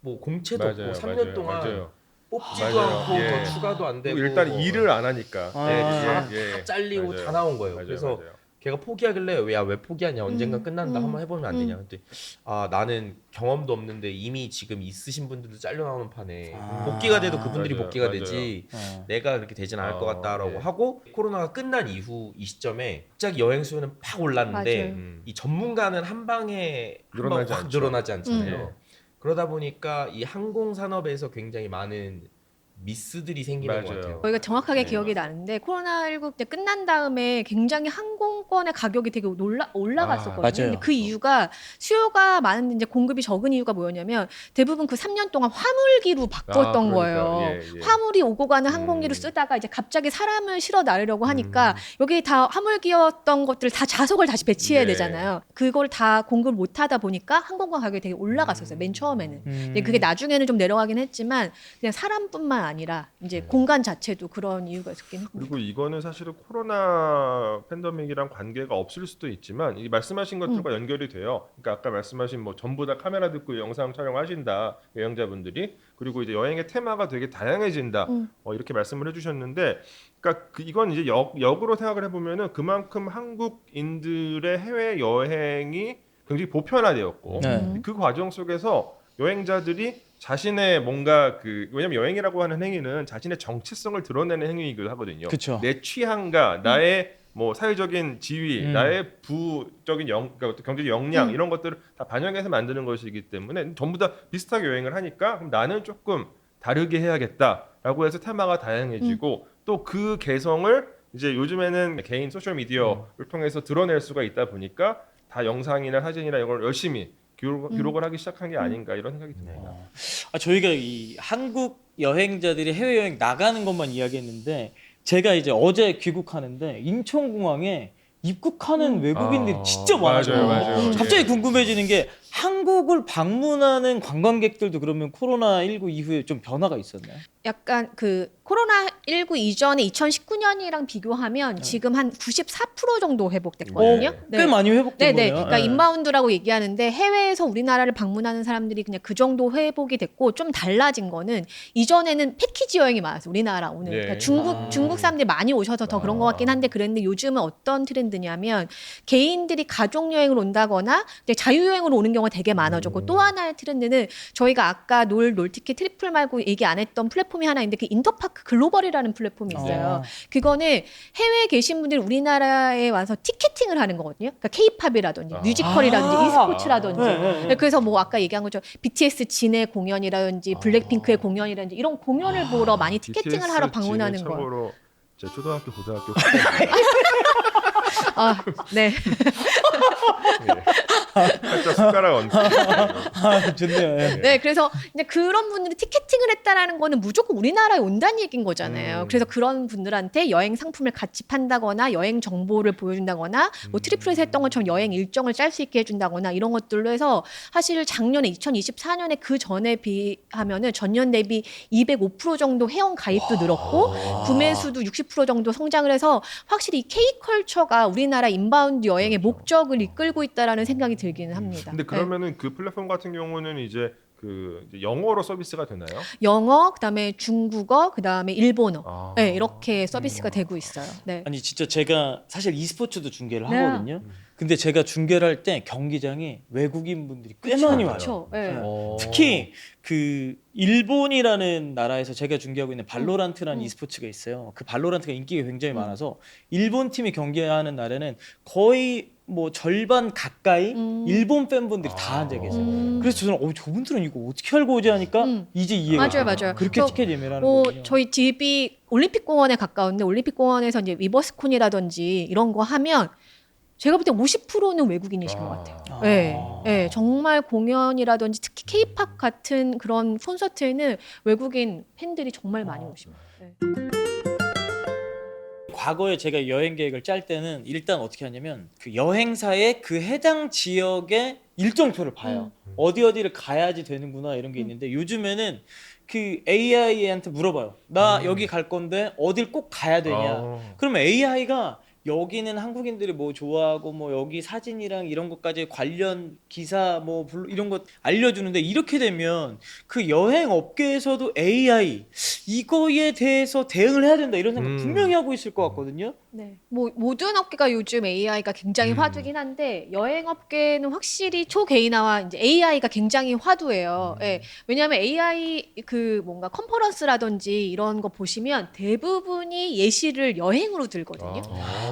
뭐 공채도 없고 3년 동안 뽑지도 맞아요. 않고 예. 더 추가도 안 되고 일단 일을 안 하니까. 다 예. 잘리고 맞아요. 다 나온 거예요. 맞아요, 그래서 맞아요. 걔가 포기하길래 왜 포기하냐 언젠가 끝난다 한번 해보면 안 되냐. 근데 나는 경험도 없는데 이미 지금 있으신 분들도 잘려 나오는 판에 복귀가 돼도 그분들이 맞아요, 복귀가 맞아요. 되지 내가 그렇게 되진 않을 것 같다라고 예. 하고 코로나가 끝난 이후 이 시점에 갑자기 여행 수요는 팍 올랐는데 맞아요. 이 전문가는 한 방에 늘어나지 확 않죠. 늘어나지 않잖아요. 음. 그러다 보니까 이 항공 산업에서 굉장히 많은 미스들이 생기는 것 맞아요. 같아요. 저희가 정확하게 네. 기억이 나는데 코로나19 때 끝난 다음에 굉장히 항공권의 가격이 되게 올라갔었거든요. 맞아요. 근데 그 이유가 수요가 많은데 이제 공급이 적은 이유가 뭐였냐면 대부분 그 3년 동안 화물기로 바꿨던 거예요. 예. 화물이 오고 가는 항공기를 쓰다가 이제 갑자기 사람을 실어 나르려고 하니까 여기 다 화물기였던 것들 다 좌석을 다시 배치해야 네. 되잖아요. 그걸 다 공급을 못 하다 보니까 항공권 가격이 되게 올라갔었어요. 맨 처음에는. 근데 그게 나중에는 좀 내려가긴 했지만 그냥 사람뿐만 아니라 이제 공간 자체도 그런 이유가 있었긴 했고. 그리고 이거는 사실은 코로나 팬데믹이랑 관계가 없을 수도 있지만 이 말씀하신 것들과 연결이 돼요. 그러니까 아까 말씀하신 뭐 전부 다 카메라 듣고 영상 촬영하신다 여행자분들이 그리고 이제 여행의 테마가 되게 다양해진다 이렇게 말씀을 해주셨는데, 그러니까 이건 이제 역으로 생각을 해보면은 그만큼 한국인들의 해외 여행이 굉장히 보편화되었고 네. 그 과정 속에서 여행자들이 자신의 뭔가 왜냐면 여행이라고 하는 행위는 자신의 정체성을 드러내는 행위이기도 하거든요. 그쵸. 내 취향과 나의 뭐 사회적인 지위, 나의 부적인 그러니까 경제적 역량 이런 것들을 다 반영해서 만드는 것이기 때문에 전부 다 비슷하게 여행을 하니까 그럼 나는 조금 다르게 해야겠다라고 해서 테마가 다양해지고 또 그 개성을 이제 요즘에는 개인 소셜 미디어를 통해서 드러낼 수가 있다 보니까 다 영상이나 사진이나 이걸 열심히 기록을 하기 시작한 게 아닌가 이런 생각이 듭니다. 저희가 이 한국 여행자들이 해외여행 나가는 것만 이야기했는데 제가 이제 어제 귀국하는데 인천공항에 입국하는 외국인들이 진짜 많아요. 맞아요. 갑자기 예. 궁금해지는 게 한국을 방문하는 관광객들도 그러면 코로나19 이후에 좀 변화가 있었나요? 약간 그 코로나19 이전에 2019년이랑 비교하면 지금 한 94% 정도 회복됐거든요. 꽤 많이 회복된 네네. 거네요. 그러니까 예. 인바운드라고 얘기하는데 해외에서 우리나라를 방문하는 사람들이 그냥 그 정도 회복이 됐고 좀 달라진 거는 이전에는 패키지 여행이 많았어요. 우리나라 오늘. 네. 그러니까 중국 사람들이 많이 오셔서 더 그런 것 같긴 한데 그랬는데 요즘은 어떤 트렌드냐면 개인들이 가족 여행을 온다거나 이제 자유여행으로 오는 경우가 되게 많아졌고 또 하나의 트렌드는 저희가 아까 놀티켓 트리플 말고 얘기 안 했던 플랫폼이 하나 있는데 그 인터파크 글로벌이라는 플랫폼이 있어요. 그거는 해외에 계신 분들이 우리나라에 와서 티켓팅을 하는 거거든요. 그러니까 케이팝이라든지 뮤지컬이라든지 e스포츠라든지. 네. 그래서 뭐 아까 얘기한 것처럼 BTS 진의 공연이라든지 블랙핑크의 공연이라든지 이런 공연을 보러 많이 티켓팅을 하러 방문하는 거예요. 참고로 제 초등학교 고등학교 아, 네. 살짝 숟가락 얹기. 좋네요. 예. 네, 그래서 이제 그런 분들이 티켓팅을 했다라는 거는 무조건 우리나라에 온다는 얘기인 거잖아요. 그래서 그런 분들한테 여행 상품을 같이 판다거나 여행 정보를 보여준다거나 뭐 트리플에서 했던 것처럼 여행 일정을 짤 수 있게 해준다거나 이런 것들로 해서 사실 작년에 2024년에 그 전에 비하면은 전년 대비 205% 정도 회원 가입도 늘었고 구매 수도 60% 정도 성장을 해서 확실히 이 K컬처가 우리나라 인바운드 여행의 목적을 이끌고 있다라는 생각이 들기는 합니다. 근데 그러면은 그 플랫폼 같은 경우는 이제 이제 영어로 서비스가 되나요? 영어, 그다음에 중국어, 그다음에 일본어. 아. 네, 이렇게 서비스가 되고 있어요. 네. 아니 진짜 제가 사실 e스포츠도 중계를 네. 하거든요. 근데 제가 중계를 할 때 경기장에 외국인 분들이 꽤 많이 와요. 그렇죠. 네. 특히 그 일본이라는 나라에서 제가 중계하고 있는 발로란트라는 e스포츠가 있어요. 그 발로란트가 인기가 굉장히 많아서 일본 팀이 경기하는 날에는 거의 뭐 절반 가까이 일본 팬분들이 다 앉아 계세요. 그래서 저는 저분들은 이거 어떻게 알고 오지 하니까 이제 이해가 맞아요, 가요. 맞아요. 그렇게 저- 티켓 예매를 하는 거군요. 저희 집이 올림픽공원에 가까운데 올림픽공원에서 이제 위버스콘이라든지 이런 거 하면 제가 볼 때 50%는 외국인이신 것 같아요. 네, 네, 정말 공연이라든지 특히 K-팝 같은 그런 콘서트에는 외국인 팬들이 정말 많이 오십니다. 네. 과거에 제가 여행 계획을 짤 때는 일단 어떻게 하냐면 그 여행사의 그 해당 지역의 일정표를 봐요. 어디를 가야지 되는구나 이런 게 있는데 요즘에는 그 AI한테 물어봐요. 나 여기 갈 건데 어딜 꼭 가야 되냐. 그러면 AI가 여기는 한국인들이 뭐 좋아하고 뭐 여기 사진이랑 이런 것까지 관련 기사 뭐 이런 것 알려주는데 이렇게 되면 그 여행 업계에서도 AI 이거에 대해서 대응을 해야 된다 이런 생각 분명히 하고 있을 것 같거든요. 네. 뭐 모든 업계가 요즘 AI가 굉장히 화두긴 한데 여행 업계는 확실히 초개인화와 이제 AI가 굉장히 화두예요. 예. 왜냐하면 AI 그 뭔가 컨퍼런스라든지 이런 거 보시면 대부분이 예시를 여행으로 들거든요.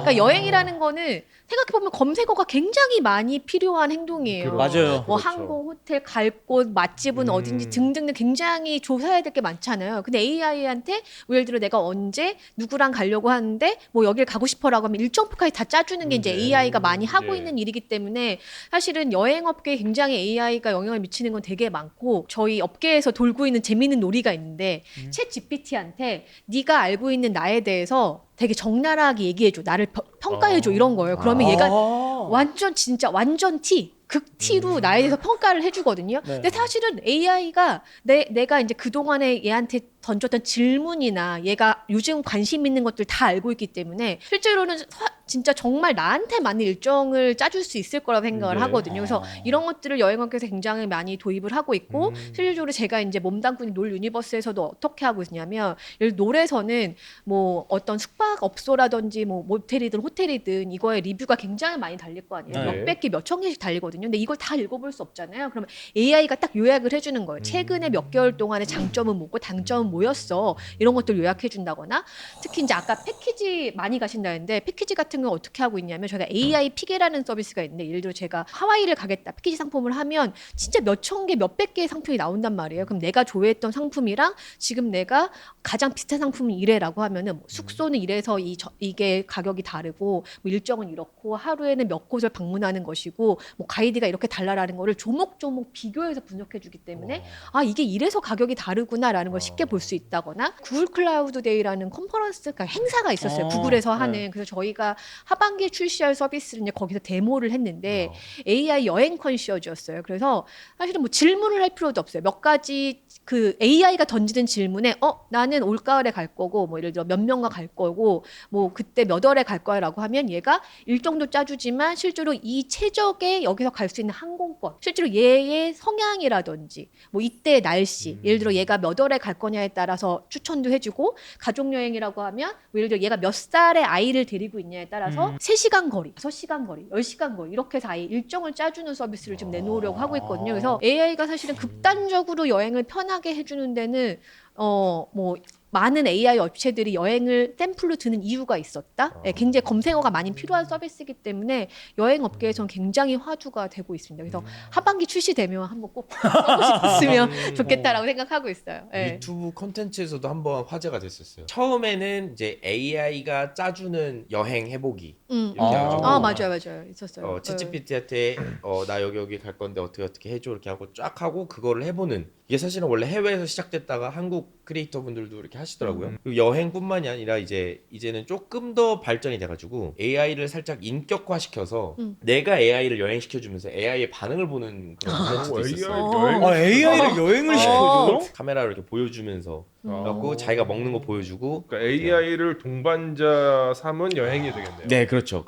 그러니까 여행이라는 거는 생각해 보면 검색어가 굉장히 많이 필요한 행동이에요. 맞아요. 뭐 그렇죠. 항공, 호텔, 갈 곳, 맛집은 어딘지 등등등 굉장히 조사해야 될 게 많잖아요. 근데 AI한테 예를 들어 내가 언제 누구랑 가려고 하는데 뭐 여길 가고 싶어라고 하면 일정표까지 다 짜주는 게 이제 AI가 많이 하고 예. 있는 일이기 때문에 사실은 여행업계에 굉장히 AI가 영향을 미치는 건 되게 많고 저희 업계에서 돌고 있는 재미있는 놀이가 있는데 챗 GPT한테 네가 알고 있는 나에 대해서 되게 적나라하게 얘기해줘. 나를 평가해줘. 이런 거예요. 그러면 얘가 완전 진짜 완전 T. 극 T로 나에 대해서 평가를 해주거든요. 네. 근데 사실은 AI가 내가 이제 그동안에 얘한테 던졌던 질문이나 얘가 요즘 관심 있는 것들 다 알고 있기 때문에 실제로는 진짜 정말 나한테 맞는 일정을 짜줄 수 있을 거라고 생각을 네. 하거든요. 그래서 이런 것들을 여행업계에서 굉장히 많이 도입을 하고 있고 실질적으로 제가 이제 몸담고 놀 유니버스에서도 어떻게 하고 있냐면 예를 들어 놀에서는 뭐 어떤 숙박업소라든지 뭐 모텔이든 호텔이든 이거에 리뷰가 굉장히 많이 달릴 거 아니에요. 네. 몇백 개, 몇천 개씩 달리거든요. 근데 이걸 다 읽어볼 수 없잖아요. 그러면 AI가 딱 요약을 해주는 거예요. 최근에 몇 개월 동안의 장점은 뭐고 단점은 뭐였어. 이런 것들 요약해 준다거나 특히 이제 아까 패키지 많이 가신다는데 패키지 같은 건 어떻게 하고 있냐면 저희가 AI 피게라는 서비스가 있는데 예를 들어 제가 하와이를 가겠다 패키지 상품을 하면 진짜 몇천 개, 몇백 개의 상품이 나온단 말이에요. 그럼 내가 조회했던 상품이랑 지금 내가 가장 비슷한 상품은 이래라고 하면은 뭐 숙소는 이래서 이게 가격이 다르고 뭐 일정은 이렇고 하루에는 몇 곳을 방문하는 것이고 뭐 가이드가 이렇게 달라라는 거를 조목조목 비교해서 분석해 주기 때문에 아 이게 이래서 가격이 다르구나라는 걸 쉽게 볼 수 있다거나 구글 클라우드 데이라는 컨퍼런스 그러니까 행사가 있었어요. 구글에서 하는. 그래서 저희가 하반기에 출시할 서비스를 이제 거기서 데모를 했는데 AI 여행 컨시어지였어요. 그래서 사실은 뭐 질문을 할 필요도 없어요. 몇 가지 그 AI가 던지는 질문에 나는 올가을에 갈 거고 뭐 예를 들어 몇 명과 갈 거고 뭐 그때 몇 월에 갈 거야라고 하면 얘가 일정도 짜주지만 실제로 이 최적의 여기서 갈 수 있는 항공권 실제로 얘의 성향이라든지 뭐 이때 날씨 예를 들어 얘가 몇 월에 갈 거냐에 따라서 추천도 해주고 가족 여행이라고 하면 예를 들어 얘가 몇 살의 아이를 데리고 있냐에 따라서 3시간 거리, 6시간 거리, 10시간 거리 이렇게 해서 아예 일정을 짜주는 서비스를 좀 내놓으려고 하고 있거든요. 그래서 AI가 사실은 극단적으로 여행을 편하게 해주는 데는 뭐 많은 AI 업체들이 여행을 샘플로 드는 이유가 있었다. 예, 굉장히 검색어가 많이 필요한 서비스이기 때문에 여행 업계에서는 굉장히 화두가 되고 있습니다. 그래서 하반기 출시되면 한번 꼭 써보셨으면 좋겠다라고 생각하고 있어요. 예. 유튜브 콘텐츠에서도 한번 화제가 됐었어요. 처음에는 이제 AI가 짜주는 여행 해보기 이렇게 아. 해가지고 맞아요. 있었어요. 챗 GPT한테 나 여기 갈 건데 어떻게 해줘 이렇게 하고 쫙 하고 그거를 해보는 이게 사실은 원래 해외에서 시작됐다가 한국 크리에이터 분들도 이렇게 하시더라고요. 그리고 여행뿐만이 아니라 이제는 조금 더 발전이 돼가지고 AI를 살짝 인격화시켜서 내가 AI를 여행시켜주면서 AI의 반응을 보는 그런 콘텐츠도 있었어요. AI를 여행을 시켜줘? 카메라로 이렇게 보여주면서 그래갖고 자기가 먹는 거 보여주고 그러니까 AI를 동반자 삼은 여행이 되겠네요. 네 그렇죠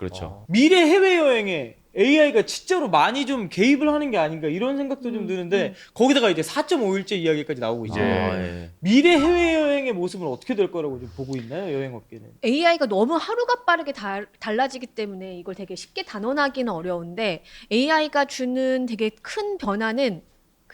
미래 해외 여행에 AI가 진짜로 많이 좀 개입을 하는 게 아닌가 이런 생각도 좀 드는데 거기다가 이제 4.5일제 이야기까지 나오고 이제 예. 미래 해외 여행의 모습은 어떻게 될 거라고 좀 보고 있나요 여행업계는? AI가 너무 하루가 빠르게 달라지기 때문에 이걸 되게 쉽게 단언하기는 어려운데 AI가 주는 되게 큰 변화는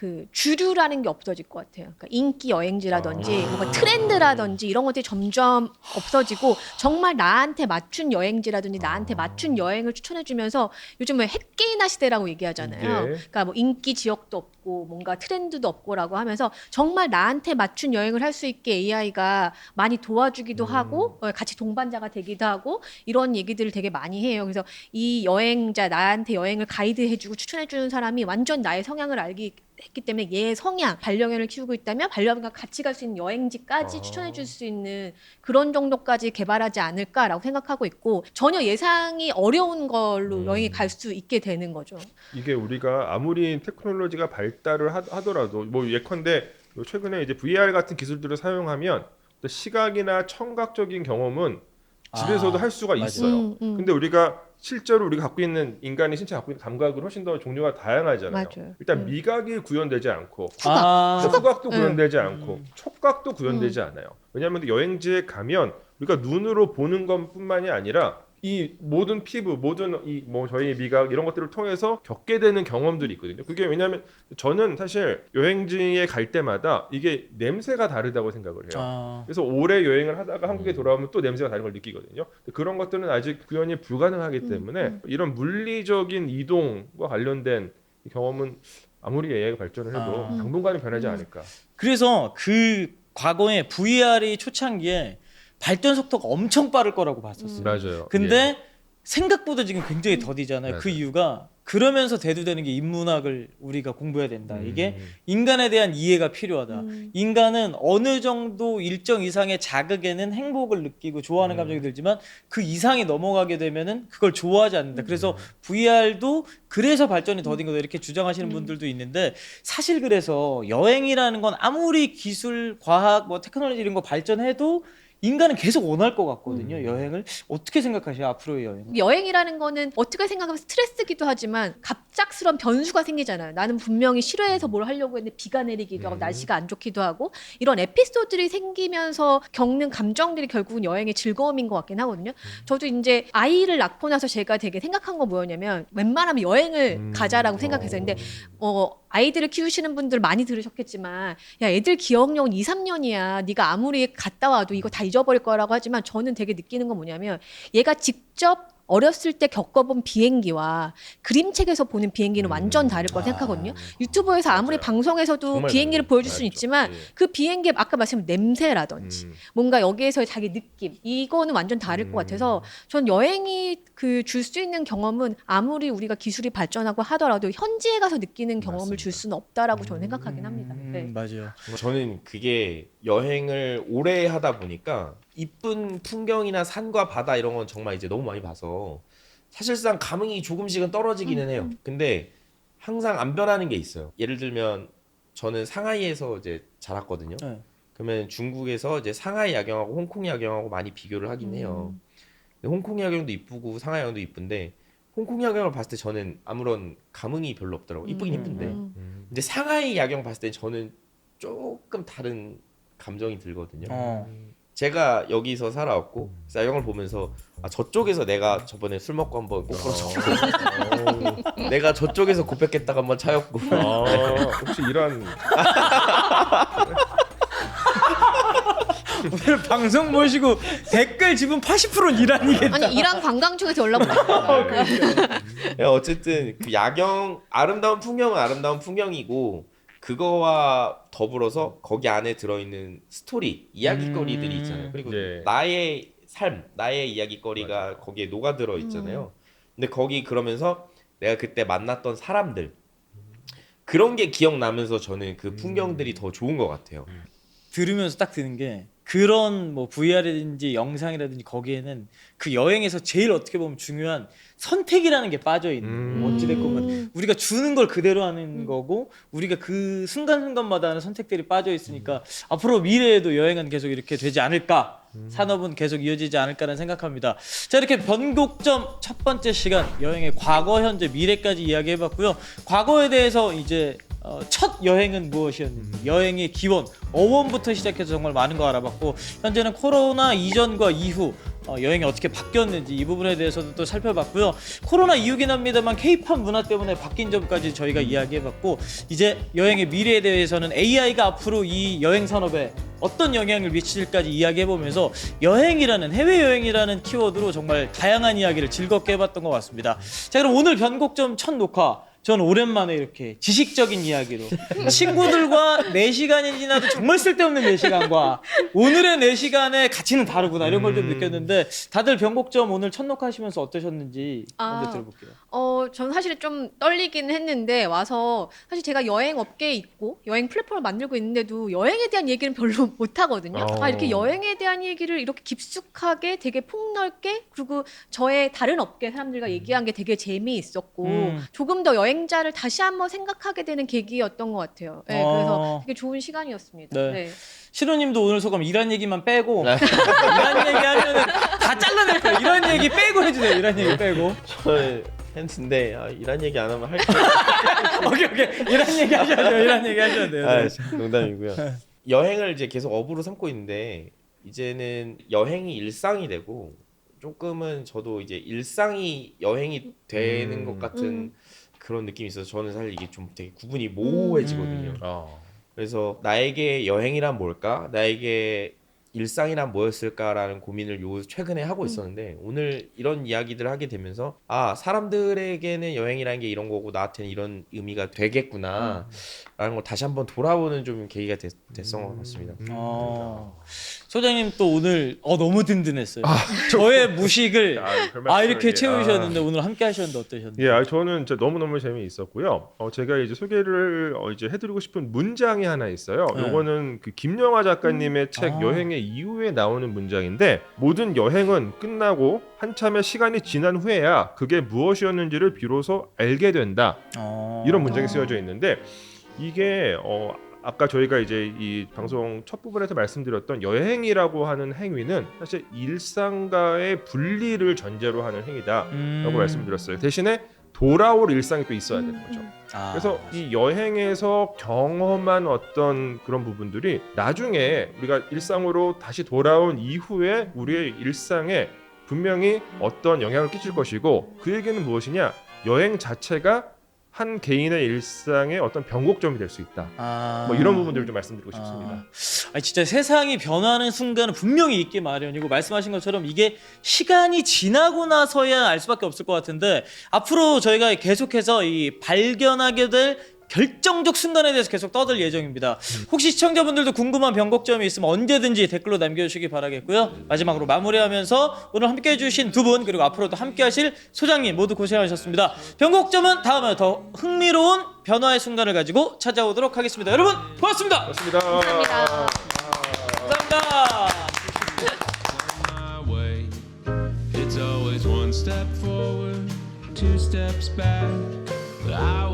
그 주류라는 게 없어질 것 같아요. 그러니까 인기 여행지라든지 뭔가 트렌드라든지 이런 것들이 점점 없어지고 정말 나한테 맞춘 여행지라든지 나한테 맞춘 여행을 추천해주면서 요즘 왜 햇게이나 시대라고 얘기하잖아요. 예. 그러니까 뭐 인기 지역도 없고 뭔가 트렌드도 없고라고 하면서 정말 나한테 맞춘 여행을 할 수 있게 AI가 많이 도와주기도 하고 같이 동반자가 되기도 하고 이런 얘기들을 되게 많이 해요. 그래서 이 여행자 나한테 여행을 가이드해주고 추천해주는 사람이 완전 나의 성향을 했기 때문에 얘의 성향, 반려견을 키우고 있다면 반려견과 같이 갈 수 있는 여행지까지 추천해줄 수 있는 그런 정도까지 개발하지 않을까라고 생각하고 있고 전혀 예상이 어려운 걸로 여행에 갈 수 있게 되는 거죠. 이게 우리가 아무리 테크놀로지가 발달을 하더라도 뭐 예컨대 최근에 이제 VR 같은 기술들을 사용하면 시각이나 청각적인 경험은 집에서도 할 수가 맞아요. 있어요. 근데 우리가 실제로 우리가 갖고 있는 인간이 신체 갖고 있는 감각은 훨씬 더 종류가 다양하잖아요. 맞아요. 일단 미각이 구현되지 않고 후각. 후각도 구현되지 않고 촉각도 구현되지 않아요. 왜냐하면 여행지에 가면 우리가 눈으로 보는 것뿐만이 아니라 이 모든 피부, 모든 이 뭐 저희 미각 이런 것들을 통해서 겪게 되는 경험들이 있거든요. 그게 왜냐하면 저는 사실 여행지에 갈 때마다 이게 냄새가 다르다고 생각을 해요. 그래서 오래 여행을 하다가 한국에 돌아오면 또 냄새가 다른 걸 느끼거든요. 그런 것들은 아직 구현이 불가능하기 때문에 이런 물리적인 이동과 관련된 경험은 아무리 AI가 발전을 해도 당분간은 변하지 않을까. 그래서 그 과거에 VR이 초창기에 발전 속도가 엄청 빠를 거라고 봤었어요. 맞아요. 근데 생각보다 지금 굉장히 더디잖아요. 그 맞아요. 이유가 그러면서 대두되는 게 인문학을 우리가 공부해야 된다. 이게 인간에 대한 이해가 필요하다. 인간은 어느 정도 일정 이상의 자극에는 행복을 느끼고 좋아하는 감정이 들지만 그 이상이 넘어가게 되면은 그걸 좋아하지 않는다. 그래서 VR도 그래서 발전이 더딘 거다 이렇게 주장하시는 분들도 있는데 사실 그래서 여행이라는 건 아무리 기술, 과학, 뭐 테크놀로지 이런 거 발전해도 인간은 계속 원할 것 같거든요. 여행을 어떻게 생각하세요? 앞으로의 여행? 여행이라는 거는 어떻게 생각하면 스트레스기도 하지만 갑작스러운 변수가 생기잖아요. 나는 분명히 실외에서 뭘 하려고 했는데 비가 내리기도 하고 날씨가 안 좋기도 하고 이런 에피소드들이 생기면서 겪는 감정들이 결국은 여행의 즐거움인 것 같긴 하거든요. 저도 이제 아이를 낳고 나서 제가 되게 생각한 건 뭐였냐면 웬만하면 여행을 가자라고 생각했었는데 아이들을 키우시는 분들 많이 들으셨겠지만 야 애들 기억력은 2, 3년이야. 네가 아무리 갔다 와도 이거 다 잊어버릴 거라고 하지만 저는 되게 느끼는 건 뭐냐면 얘가 직접 어렸을 때 겪어본 비행기와 그림책에서 보는 비행기는 완전 다를 거라 생각하거든요. 유튜브에서 아무리 방송에서도 정말 비행기를 다르죠. 보여줄 수는 맞죠. 있지만 예. 그 비행기의 아까 말씀한 냄새라든지 뭔가 여기에서의 자기 느낌 이거는 완전 다를 것 같아서 전 여행이 그 줄 수 있는 경험은 아무리 우리가 기술이 발전하고 하더라도 현지에 가서 느끼는 경험을 줄 수는 없다라고 저는 생각하긴 합니다. 네. 맞아요. 저는 그게 여행을 오래 하다 보니까 이쁜 풍경이나 산과 바다 이런 건 정말 이제 너무 많이 봐서 사실상 감흥이 조금씩은 떨어지기는 해요. 근데 항상 안 변하는 게 있어요. 예를 들면 저는 상하이에서 이제 자랐거든요. 네. 그러면 중국에서 이제 상하이 야경하고 홍콩 야경하고 많이 비교를 하긴 해요. 근데 홍콩 야경도 이쁘고 상하이 야경도 이쁜데 홍콩 야경을 봤을 때 저는 아무런 감흥이 별로 없더라고요. 이쁘긴 이쁜데. 근데 상하이 야경 봤을 때 저는 조금 다른 감정이 들거든요. 제가 여기서 살아왔고 야경을 보면서 아 저쪽에서 내가 저번에 술 먹고 한번 꼬꾸라졌고 내가 저쪽에서 고백했다가 한번 차였고 혹시 이런 오늘 방송 보시고 댓글 지분 80%는 이란이겠다. 아니 이란 관광 쪽에서 연락 오니까 어쨌든 그 야경 아름다운 풍경은 아름다운 풍경이고 그거와 더불어서 거기 안에 들어있는 스토리 이야기거리들이 있잖아요. 그리고 네. 나의 삶 나의 이야기거리가 거기에 녹아들어 있잖아요. 근데 거기 그러면서 내가 그때 만났던 사람들 그런 게 기억나면서 저는 그 풍경들이 더 좋은 것 같아요. 들으면서 딱 드는 게 그런 뭐 VR이라든지 영상이라든지 거기에는 그 여행에서 제일 어떻게 보면 중요한 선택이라는 게 빠져 있는 어찌됐건 우리가 주는 걸 그대로 하는 거고 우리가 그 순간순간마다 하는 선택들이 빠져 있으니까 앞으로 미래에도 여행은 계속 이렇게 되지 않을까 산업은 계속 이어지지 않을까라는 생각합니다. 자 이렇게 변곡점 첫 번째 시간 여행의 과거 현재 미래까지 이야기해봤고요. 과거에 대해서 이제 첫 여행은 무엇이었는지 여행의 기원 어원부터 시작해서 정말 많은 거 알아봤고 현재는 코로나 이전과 이후 여행이 어떻게 바뀌었는지 이 부분에 대해서도 또 살펴봤고요. 코로나 이후긴 합니다만 K-팝 문화 때문에 바뀐 점까지 저희가 이야기해봤고 이제 여행의 미래에 대해서는 AI가 앞으로 이 여행 산업에 어떤 영향을 미칠까지 이야기해보면서 여행이라는 해외여행이라는 키워드로 정말 다양한 이야기를 즐겁게 해봤던 것 같습니다. 자, 그럼 오늘 변곡점 첫 녹화 전 오랜만에 이렇게 지식적인 이야기로 친구들과 4시간이 지나도 정말 쓸데없는 4시간과 오늘의 4시간의 가치는 다르구나 이런 걸 좀 느꼈는데 다들 변곡점 오늘 첫 녹화하시면서 어떠셨는지 먼저 들어볼게요. 저는 사실 좀 떨리긴 했는데 와서 사실 제가 여행 업계에 있고 여행 플랫폼을 만들고 있는데도 여행에 대한 얘기는 별로 못 하거든요. 이렇게 여행에 대한 얘기를 이렇게 깊숙하게 되게 폭넓게 그리고 저의 다른 업계 사람들과 얘기한 게 되게 재미있었고 조금 더 여행자를 다시 한번 생각하게 되는 계기였던 것 같아요. 네, 그래서 되게 좋은 시간이었습니다. 네. 네. 시로님도 오늘 소감 이란 얘기만 빼고 이란 얘기 하면은 다 잘라낼 거예요. 이란 얘기 빼고 해주세요. 이란 얘기 빼고. 저는 했는데 이런 얘기 안 하면 할 게. 오케이. 이란 얘기 하셔야 돼요. 이란 얘기 하셔야 돼요. 네. 농담이고요. 여행을 이제 계속 업으로 삼고 있는데 이제는 여행이 일상이 되고 조금은 저도 이제 일상이 여행이 되는 것 같은 그런 느낌이 있어서 저는 사실 이게 좀 되게 구분이 모호해지거든요. 그래서 나에게 여행이란 뭘까? 나에게 일상이란 뭐였을까라는 고민을 최근에 하고 있었는데 오늘 이런 이야기들을 하게 되면서 사람들에게는 여행이라는 게 이런 거고 나한테는 이런 의미가 되겠구나 라는 걸 다시 한번 돌아보는 좀 계기가 됐던 것 같습니다. 소장님 또 오늘 너무 든든했어요. 저의 무식을 이렇게 채우셨는데 오늘 함께 하셨는데 어떠셨나요? 예, 저는 진짜 너무너무 재미있었고요. 제가 이제 소개를 이제 해드리고 싶은 문장이 하나 있어요. 네. 요거는 그 김영하 작가님의 책 여행의 이후에 나오는 문장인데 모든 여행은 끝나고 한참의 시간이 지난 후에야 그게 무엇이었는지를 비로소 알게 된다. 이런 문장이 쓰여져 있는데 이게 아까 저희가 이제 이 방송 첫 부분에서 말씀드렸던 여행이라고 하는 행위는 사실 일상과의 분리를 전제로 하는 행위다라고 말씀드렸어요. 대신에 돌아올 일상이 또 있어야 되는 거죠. 그래서 이 여행에서 경험한 어떤 그런 부분들이 나중에 우리가 일상으로 다시 돌아온 이후에 우리의 일상에 분명히 어떤 영향을 끼칠 것이고 그 얘기는 무엇이냐? 여행 자체가 한 개인의 일상의 어떤 변곡점이 될 수 있다. 뭐 이런 부분들을 좀 말씀드리고 싶습니다. 진짜 세상이 변하는 순간은 분명히 있기 마련이고 말씀하신 것처럼 이게 시간이 지나고 나서야 알 수밖에 없을 것 같은데 앞으로 저희가 계속해서 이 발견하게 될 결정적 순간에 대해서 계속 떠들 예정입니다. 혹시 시청자분들도 궁금한 변곡점이 있으면 언제든지 댓글로 남겨주시기 바라겠고요. 마지막으로 마무리하면서 오늘 함께해 주신 두 분 그리고 앞으로도 함께하실 소장님 모두 고생하셨습니다. 변곡점은 다음에 더 흥미로운 변화의 순간을 가지고 찾아오도록 하겠습니다. 여러분 고맙습니다. 고맙습니다. 감사합니다. 감사합니다. It's always one step forward, two steps back. But I